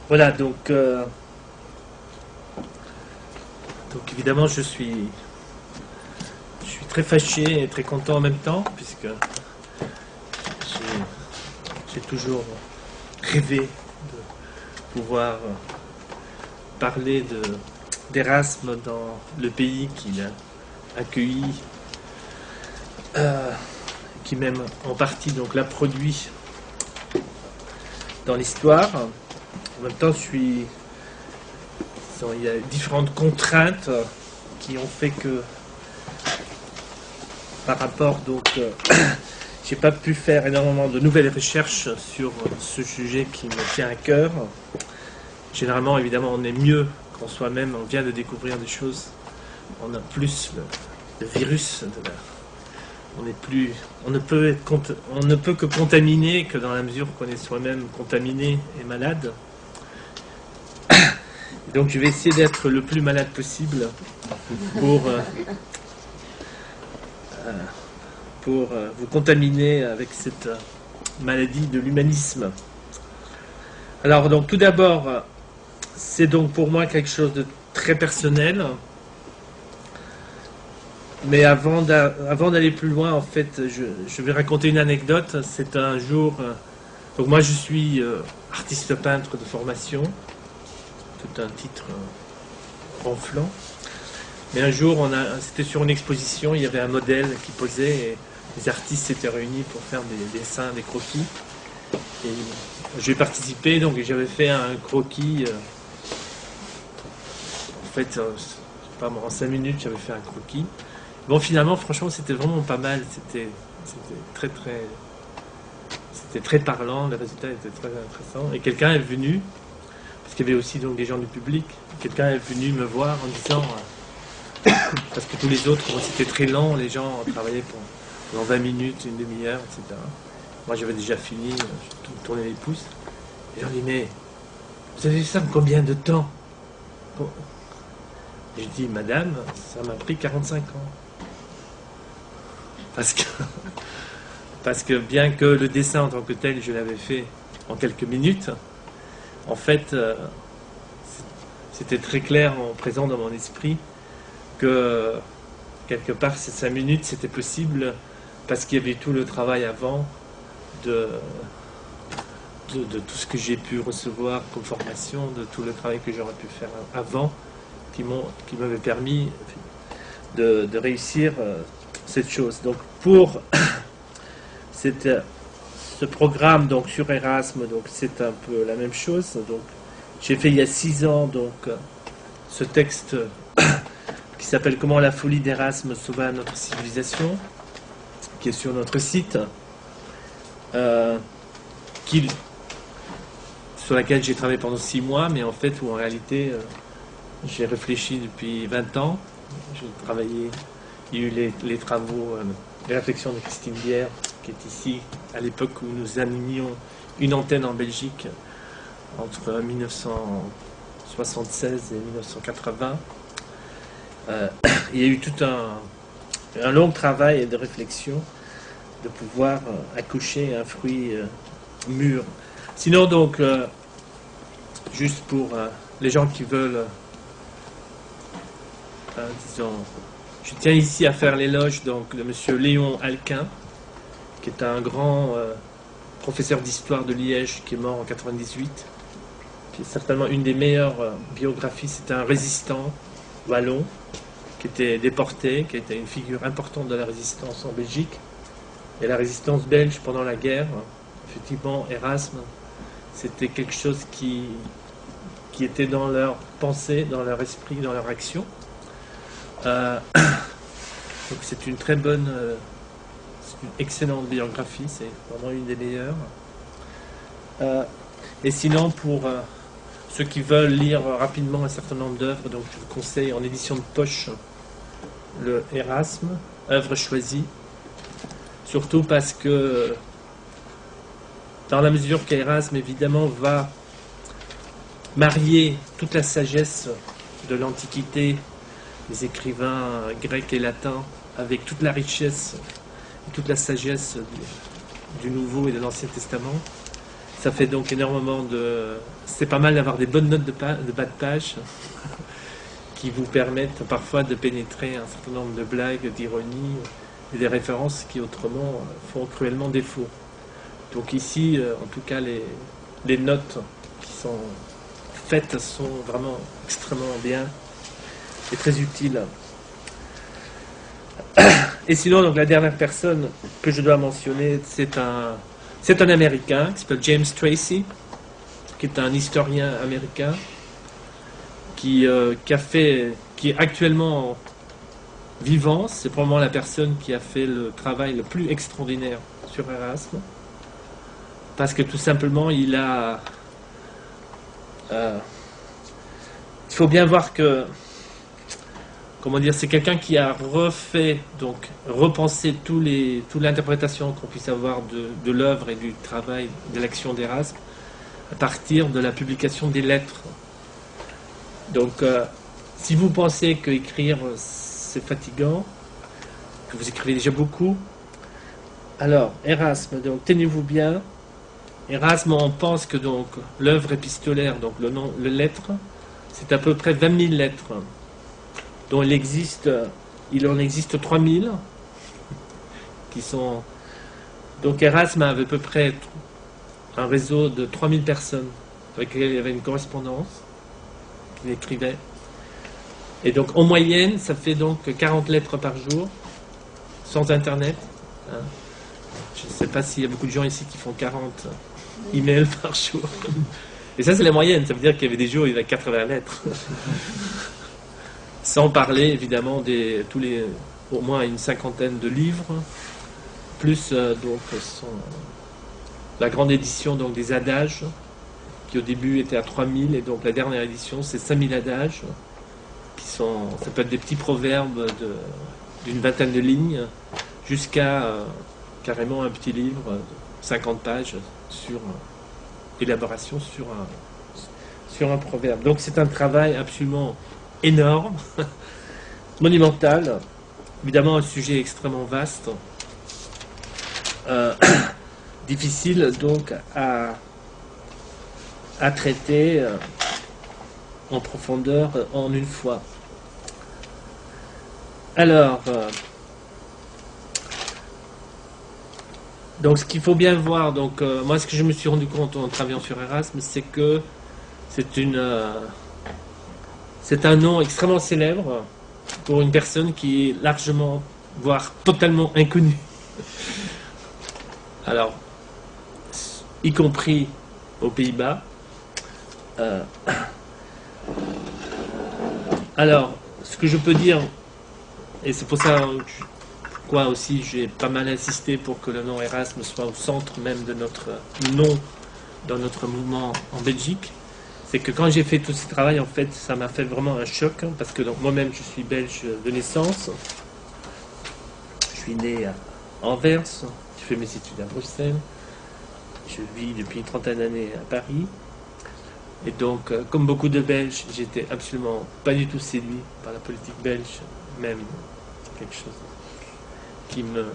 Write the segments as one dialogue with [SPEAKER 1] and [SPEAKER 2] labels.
[SPEAKER 1] Voilà, donc évidemment je suis très fâché et très content en même temps, puisque j'ai toujours rêvé de pouvoir parler d'Erasme dans le pays qu'il a accueilli, qui même en partie donc l'a produit dans l'histoire. En même temps, il y a différentes contraintes qui ont fait que, par rapport j'ai pas pu faire énormément de nouvelles recherches sur ce sujet qui me tient à cœur. Généralement, évidemment, on est mieux quand soi-même on vient de découvrir des choses. On a plus le virus de la. On ne peut que contaminer que dans la mesure qu'on est soi-même contaminé et malade. Et donc je vais essayer d'être le plus malade possible pour vous contaminer avec cette maladie de l'humanisme. Alors donc tout d'abord, c'est donc pour moi quelque chose de très personnel. Mais avant d'aller plus loin, en fait, je vais raconter une anecdote. C'est un jour. Donc moi, je suis artiste peintre de formation, tout un titre ronflant. Mais un jour, c'était sur une exposition, il y avait un modèle qui posait et les artistes s'étaient réunis pour faire des dessins, des croquis. Et j'ai participé, donc j'avais fait un croquis. En fait, je sais pas, en 5 minutes, j'avais fait un croquis. Bon, finalement, franchement, c'était vraiment pas mal. C'était très parlant. Le résultat était très intéressant. Et quelqu'un est venu, parce qu'il y avait aussi donc des gens du public. Quelqu'un est venu me voir en disant, parce que tous les autres, c'était très lent. Les gens travaillaient pendant 20 minutes, une demi-heure, etc. Moi, j'avais déjà fini. Je tournais les pouces. Et j'en dis, mais vous avez fait ça en combien de temps? Bon. Je dis, madame, ça m'a pris 45 ans. Parce que bien que le dessin en tant que tel, je l'avais fait en quelques minutes, en fait, c'était très clair, présent dans mon esprit, que quelque part, ces 5 minutes, c'était possible parce qu'il y avait tout le travail avant de tout ce que j'ai pu recevoir comme formation, de tout le travail que j'aurais pu faire avant, qui m'avait permis de réussir cette chose. Donc pour ce programme donc sur Erasme, donc c'est un peu la même chose. Donc j'ai fait il y a 6 ans donc ce texte qui s'appelle Comment la folie d'Erasme sauva notre civilisation, qui est sur notre site, sur laquelle j'ai travaillé pendant 6 mois, mais en fait où en réalité j'ai réfléchi depuis 20 ans. J'ai travaillé. Il y a eu les travaux, les réflexions de Christine Bière, qui est ici, à l'époque où nous animions une antenne en Belgique, entre 1976 et 1980. Il y a eu tout un long travail et de réflexion de pouvoir accoucher un fruit mûr. Sinon, donc, juste pour les gens qui veulent, disons, je tiens ici à faire l'éloge donc, de M. Léon Alquin, qui est un grand professeur d'histoire de Liège, qui est mort en 98, qui est certainement une des meilleures biographies. C'était un résistant wallon, qui était déporté, qui était une figure importante de la résistance en Belgique, et la résistance belge pendant la guerre. Effectivement, Erasme, c'était quelque chose qui était dans leur pensée, dans leur esprit, dans leur action. Donc c'est une très bonne, c'est une excellente biographie, c'est vraiment une des meilleures. Et sinon, pour ceux qui veulent lire rapidement un certain nombre d'œuvres, donc je vous conseille en édition de poche le Erasme, œuvre choisie, surtout parce que dans la mesure qu'Erasme évidemment va marier toute la sagesse de l'Antiquité, les écrivains grecs et latins, avec toute la richesse et toute la sagesse du Nouveau et de l'Ancien Testament, Ça fait donc énormément de... C'est pas mal d'avoir des bonnes notes de bas de page qui vous permettent parfois de pénétrer un certain nombre de blagues, d'ironie et des références qui autrement font cruellement défaut. Donc ici, en tout cas, les notes qui sont faites sont vraiment extrêmement bien et très utiles. Et sinon, donc, la dernière personne que je dois mentionner, c'est un Américain qui s'appelle James Tracy, qui est un historien américain qui est actuellement vivant. C'est probablement la personne qui a fait le travail le plus extraordinaire sur Erasme, parce que tout simplement, il faut bien voir que, comment dire, c'est quelqu'un qui a repensé toute l'interprétation qu'on puisse avoir de l'œuvre et du travail, de l'action d'Erasme, à partir de la publication des lettres. Donc, si vous pensez qu'écrire c'est fatigant, que vous écrivez déjà beaucoup, alors Erasme, donc tenez-vous bien. Erasme, on pense que donc l'œuvre épistolaire, donc le lettre, c'est à peu près 20 000 lettres, dont il en existe 3000 qui sont. Donc Erasme avait à peu près un réseau de 3000 personnes avec lesquelles il y avait une correspondance qu'il écrivait. Et donc en moyenne, ça fait donc 40 lettres par jour, sans internet. Hein. Je ne sais pas s'il y a beaucoup de gens ici qui font 40 emails par jour. Et ça, c'est la moyenne. Ça veut dire qu'il y avait des jours où il y avait 80 lettres. Sans parler, évidemment, au moins une cinquantaine de livres, plus la grande édition donc, des adages, qui au début était à 3000, et donc la dernière édition, c'est 5000 adages, ça peut être des petits proverbes d'une vingtaine de lignes, jusqu'à carrément un petit livre de 50 pages sur élaboration sur un proverbe. Donc c'est un travail absolument énorme, monumental, évidemment un sujet extrêmement vaste, difficile donc à traiter en profondeur en une fois. Alors, donc ce qu'il faut bien voir, donc moi ce que je me suis rendu compte en travaillant sur Erasme, c'est que c'est un nom extrêmement célèbre pour une personne qui est largement, voire totalement inconnue. Alors, y compris aux Pays-Bas. Alors, ce que je peux dire, et c'est pour ça pourquoi aussi j'ai pas mal insisté pour que le nom Erasme soit au centre même de notre nom dans notre mouvement en Belgique, c'est que quand j'ai fait tout ce travail, en fait, ça m'a fait vraiment un choc, parce que moi-même je suis belge de naissance, je suis né à Anvers, j'ai fait mes études à Bruxelles, je vis depuis une trentaine d'années à Paris. Et donc, comme beaucoup de Belges, j'étais absolument pas du tout séduit par la politique belge, même quelque chose qui me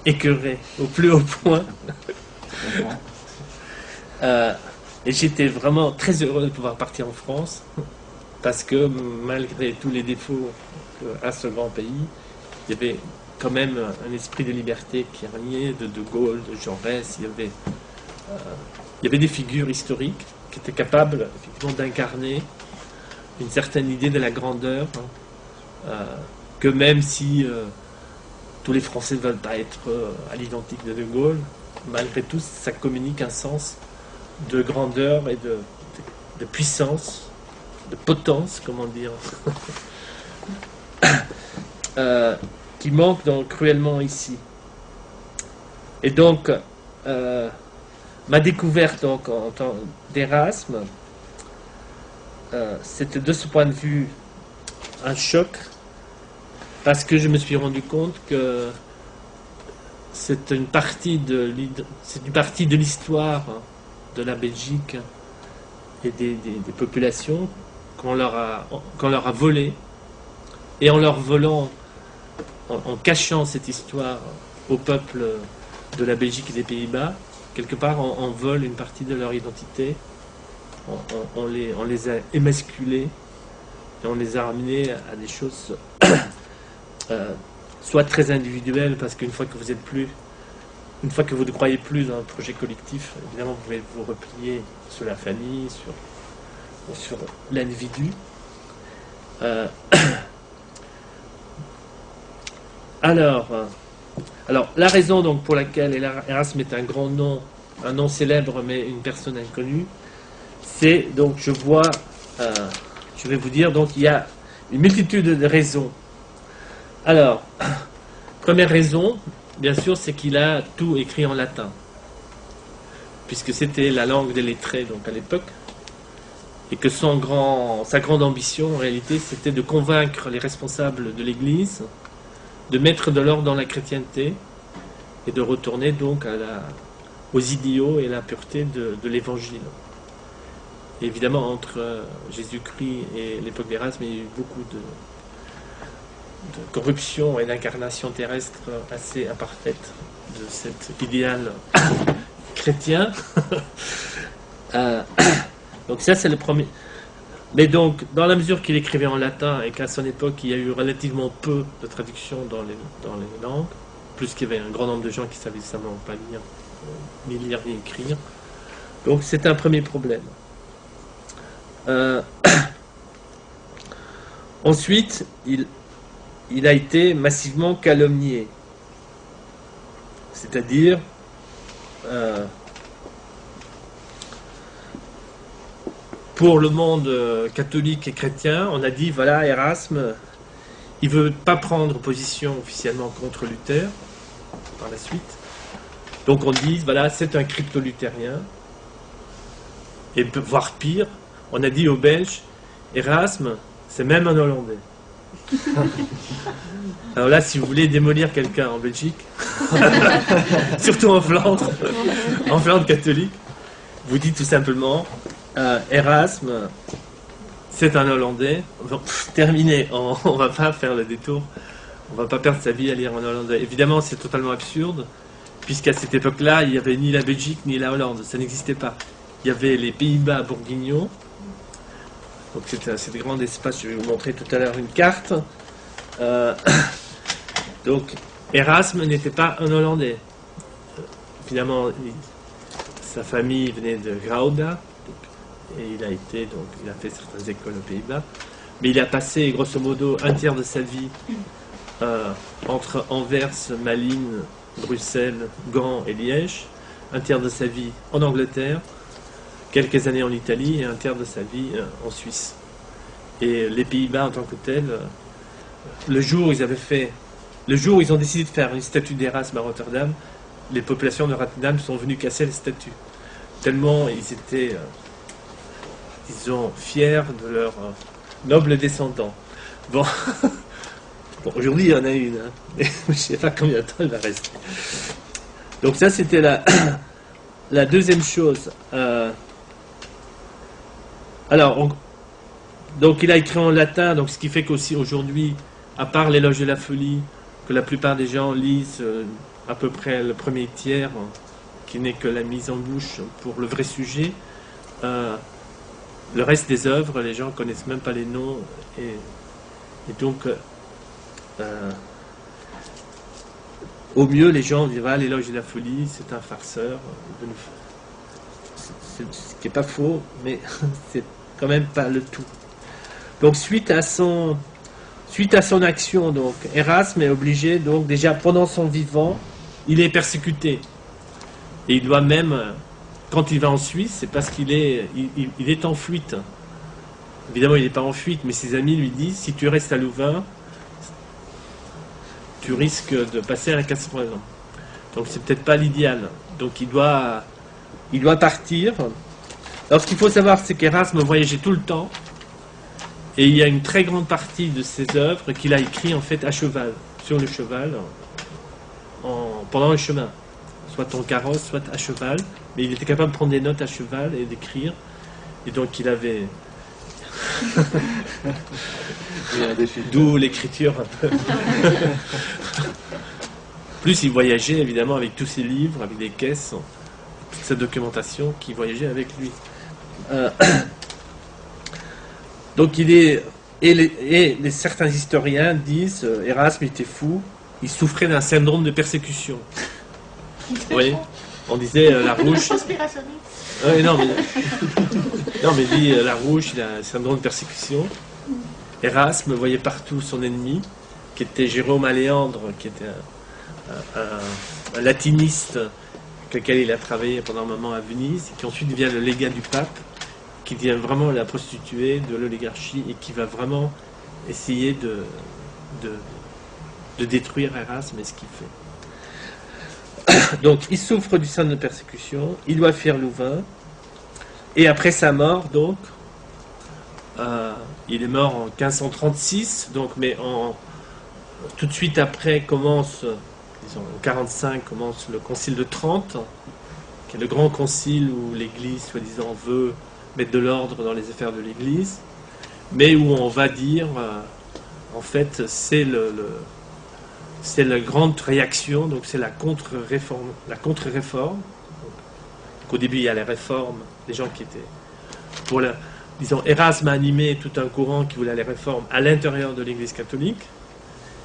[SPEAKER 1] écœurait au plus haut point. Et j'étais vraiment très heureux de pouvoir partir en France, parce que malgré tous les défauts qu'a ce grand pays, il y avait quand même un esprit de liberté qui régnait, de Gaulle, de Jaurès, il y avait des figures historiques qui était capable effectivement d'incarner une certaine idée de la grandeur, que même si tous les Français ne veulent pas être à l'identique de Gaulle, malgré tout, ça communique un sens de grandeur et de puissance, de potence, comment dire, qui manque donc cruellement ici. Et donc, ma découverte donc, en tant d'Erasme, c'était de ce point de vue un choc, parce que je me suis rendu compte que c'est une partie de l'histoire de la Belgique et des populations qu'on leur a volé, et en leur volant, en cachant cette histoire au peuple de la Belgique et des Pays-Bas, quelque part, on vole une partie de leur identité, on les a émasculés, et on les a ramenés à des choses soit très individuelles, parce qu'une fois que vous êtes plus, une fois que vous ne croyez plus dans un projet collectif, évidemment, vous pouvez vous replier sur la famille, sur l'individu. Alors, la raison donc pour laquelle Erasme est un grand nom, un nom célèbre, mais une personne inconnue, c'est donc, je vais vous dire, donc il y a une multitude de raisons. Alors, première raison, bien sûr, c'est qu'il a tout écrit en latin, puisque c'était la langue des lettrés donc à l'époque, et que sa grande ambition en réalité, c'était de convaincre les responsables de l'Église de mettre de l'ordre dans la chrétienté et de retourner donc aux idéaux et la pureté de l'Évangile. Évidemment, entre Jésus-Christ et l'époque d'Erasme, il y a eu beaucoup de corruption et d'incarnation terrestre assez imparfaite de cet idéal chrétien. Donc ça, c'est le premier. Mais donc, dans la mesure qu'il écrivait en latin et qu'à son époque, il y a eu relativement peu de traductions dans les langues, plus qu'il y avait un grand nombre de gens qui savaient simplement pas lire, ni lire ni écrire. Donc c'est un premier problème. Ensuite, il a été massivement calomnié. C'est-à-dire, pour le monde catholique et chrétien, on a dit, voilà, Erasme, il ne veut pas prendre position officiellement contre Luther, par la suite. Donc on dit, voilà, c'est un crypto-luthérien. Et voire pire, on a dit aux Belges, Erasme, c'est même un Hollandais. Alors là, si vous voulez démolir quelqu'un en Belgique, surtout en Flandre catholique, vous dites tout simplement, Erasme, c'est un Hollandais. Bon, terminé, on ne va pas faire le détour, on ne va pas perdre sa vie à lire en hollandais. Évidemment, c'est totalement absurde, puisqu'à cette époque-là, il n'y avait ni la Belgique ni la Hollande, ça n'existait pas. Il y avait les Pays-Bas bourguignons, donc c'était un grand espace, je vais vous montrer tout à l'heure une carte. Donc Erasme n'était pas un Hollandais. Évidemment, sa famille venait de Gouda, et il a fait certaines écoles aux Pays-Bas, mais il a passé grosso modo un tiers de sa vie entre Anvers, Malines, Bruxelles, Gand et Liège, un tiers de sa vie en Angleterre, quelques années en Italie et un tiers de sa vie en Suisse. Et les Pays-Bas en tant que tels, le jour où ils ont décidé de faire une statue d'Erasme à Rotterdam, les populations de Rotterdam sont venues casser les statues. Tellement ils étaient, disons, fiers de leurs nobles descendants. Bon, aujourd'hui il y en a une, hein. Mais je ne sais pas combien de temps elle va rester. Donc ça c'était la deuxième chose. Alors, donc il a écrit en latin, donc ce qui fait qu'aussi aujourd'hui, à part l'éloge de la folie, que la plupart des gens lisent à peu près le premier tiers, qui n'est que la mise en bouche pour le vrai sujet, le reste des œuvres, les gens ne connaissent même pas les noms, et donc, au mieux, les gens disent, ah, l'éloge de la folie, c'est un farceur, ce qui n'est pas faux, mais c'est quand même pas le tout. Donc suite à son action, donc Erasme est obligé, donc déjà pendant son vivant, il est persécuté. Et il doit même, quand il va en Suisse, c'est parce qu'il est en fuite. Évidemment, il n'est pas en fuite, mais ses amis lui disent, si tu restes à Louvain, tu risques de passer à la casse-poison. Donc c'est peut-être pas l'idéal. Donc il doit partir. Alors ce qu'il faut savoir, c'est qu'Erasme voyageait tout le temps, et il y a une très grande partie de ses œuvres qu'il a écrites en fait à cheval, sur le cheval, pendant le chemin, soit en carrosse, soit à cheval, mais il était capable de prendre des notes à cheval et d'écrire, et donc il avait... D'où l'écriture un peu. Plus il voyageait évidemment avec tous ses livres, avec des caisses, toute sa documentation qui voyageait avec lui. Donc il est... certains historiens disent Erasme était fou, il souffrait d'un syndrome de persécution. Vous voyez, on disait la rouge. Non mais dit la rouge, il a un syndrome de persécution. Erasme voyait partout son ennemi, qui était Jérôme Aléandre, qui était un latiniste avec lequel il a travaillé pendant un moment à Venise, et qui ensuite devient le légat du pape, qui devient vraiment la prostituée de l'oligarchie et qui va vraiment essayer de détruire Erasme et ce qu'il fait. Donc il souffre du syndrome de persécution, il doit fuir Louvain, et après sa mort, donc, il est mort en 1536, donc, mais tout de suite après commence, disons, en 45 commence le concile de Trente, qui est le grand concile où l'Église, soi-disant, veut mettre de l'ordre dans les affaires de l'Église, mais où on va dire, en fait, c'est la grande réaction, donc c'est la contre-réforme. Donc, au début, il y a les réformes, les gens qui étaient pour la... Disons, Erasme a animé tout un courant qui voulait les réformes à l'intérieur de l'Église catholique.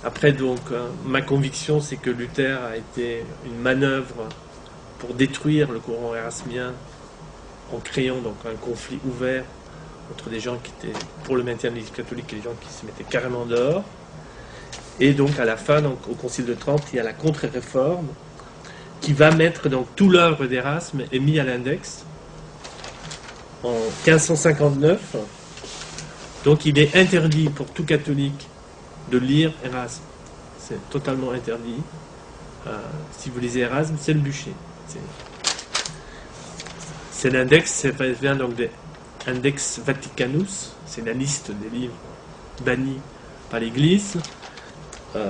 [SPEAKER 1] Après, donc, ma conviction, c'est que Luther a été une manœuvre pour détruire le courant érasmien en créant donc un conflit ouvert entre des gens qui étaient pour le maintien de l'Église catholique et des gens qui se mettaient carrément dehors. Et donc, à la fin, donc, au Concile de Trente, il y a la contre-réforme qui va mettre donc tout l'œuvre d'Erasme est mis à l'index en 1559. Donc il est interdit pour tout catholique de lire Erasme. C'est totalement interdit. Si vous lisez Erasme, c'est le bûcher. C'est l'index, ça vient donc de Index Vaticanus, c'est la liste des livres bannis par l'Église.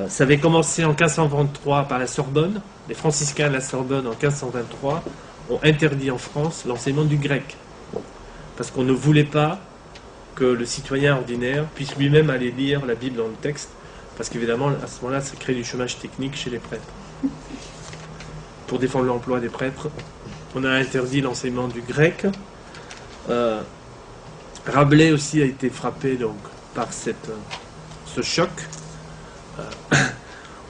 [SPEAKER 1] Ça avait commencé en 1523 par la Sorbonne. Les franciscains de la Sorbonne, en 1523, ont interdit en France l'enseignement du grec. Parce qu'on ne voulait pas que le citoyen ordinaire puisse lui-même aller lire la Bible dans le texte. Parce qu'évidemment, à ce moment-là, ça crée du chômage technique chez les prêtres. Pour défendre l'emploi des prêtres, on a interdit l'enseignement du grec. Rabelais aussi a été frappé donc, par ce choc.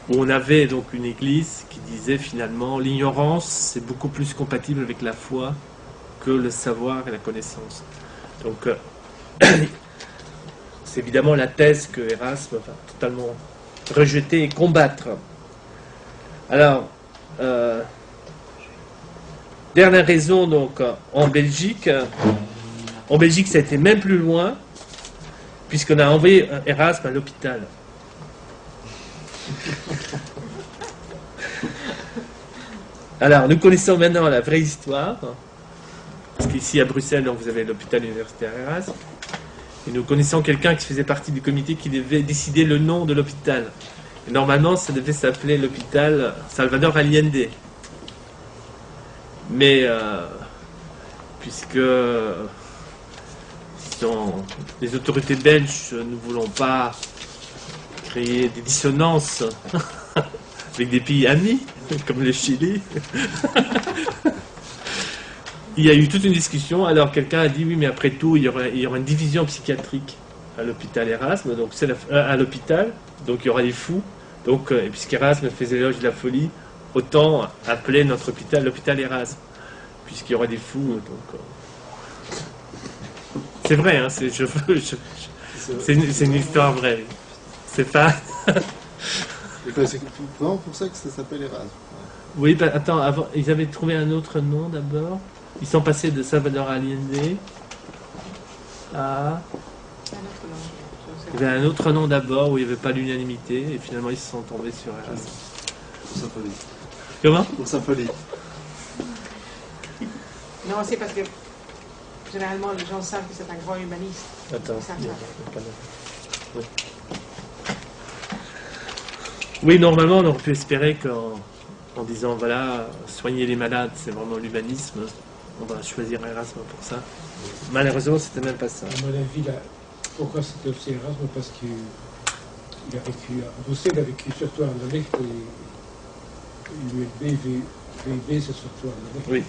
[SPEAKER 1] Où on avait donc une église qui disait finalement l'ignorance c'est beaucoup plus compatible avec la foi que le savoir et la connaissance. Donc c'est évidemment la thèse que Erasme va totalement rejeter et combattre. Alors dernière raison donc en Belgique ça a été même plus loin puisqu'on a envoyé Erasme à l'hôpital. Alors, nous connaissons maintenant la vraie histoire, parce qu'ici à Bruxelles, donc, vous avez l'hôpital universitaire Erasme, et nous connaissons quelqu'un qui faisait partie du comité qui devait décider le nom de l'hôpital. Et normalement, ça devait s'appeler l'hôpital Salvador Allende. Mais, puisque les autorités belges ne voulons pas créer des dissonances avec des pays amis, comme le Chili. Il y a eu toute une discussion, alors quelqu'un a dit oui, mais après tout, il y aura une division psychiatrique à l'hôpital Erasme, donc c'est à l'hôpital, donc il y aura des fous, donc, et puisqu'Erasme faisait l'éloge de la folie, autant appeler notre hôpital l'hôpital Erasme, puisqu'il y aura des fous, donc... C'est vrai, hein, c'est une histoire vraie. C'est pas...
[SPEAKER 2] C'est vraiment pour ça que ça s'appelle Erasme.
[SPEAKER 1] Oui, bah, attends, avant, ils avaient trouvé un autre nom d'abord. Ils sont passés de Salvador Allende à... Il y avait un autre nom d'abord où il n'y avait pas l'unanimité et finalement ils se sont tombés sur Erasme.
[SPEAKER 2] Pour Symphonie.
[SPEAKER 1] Comment ?
[SPEAKER 2] Pour Symphonie.
[SPEAKER 3] Non, c'est parce que généralement les gens savent que c'est un grand humaniste.
[SPEAKER 1] Attends,
[SPEAKER 3] Ils savent
[SPEAKER 1] il y a
[SPEAKER 3] ça.
[SPEAKER 1] pas de- oui. Oui, normalement, on aurait pu espérer qu'en disant, voilà, soigner les malades, c'est vraiment l'humanisme, on va choisir Erasme pour ça. Malheureusement, c'était même pas ça.
[SPEAKER 4] À mon avis, là, pourquoi c'était aussi Erasme? Parce qu'il a vécu à Bruxelles, il a vécu surtout à Anderlecht, et l'ULB, VUB, c'est surtout à Anderlecht.
[SPEAKER 1] Oui.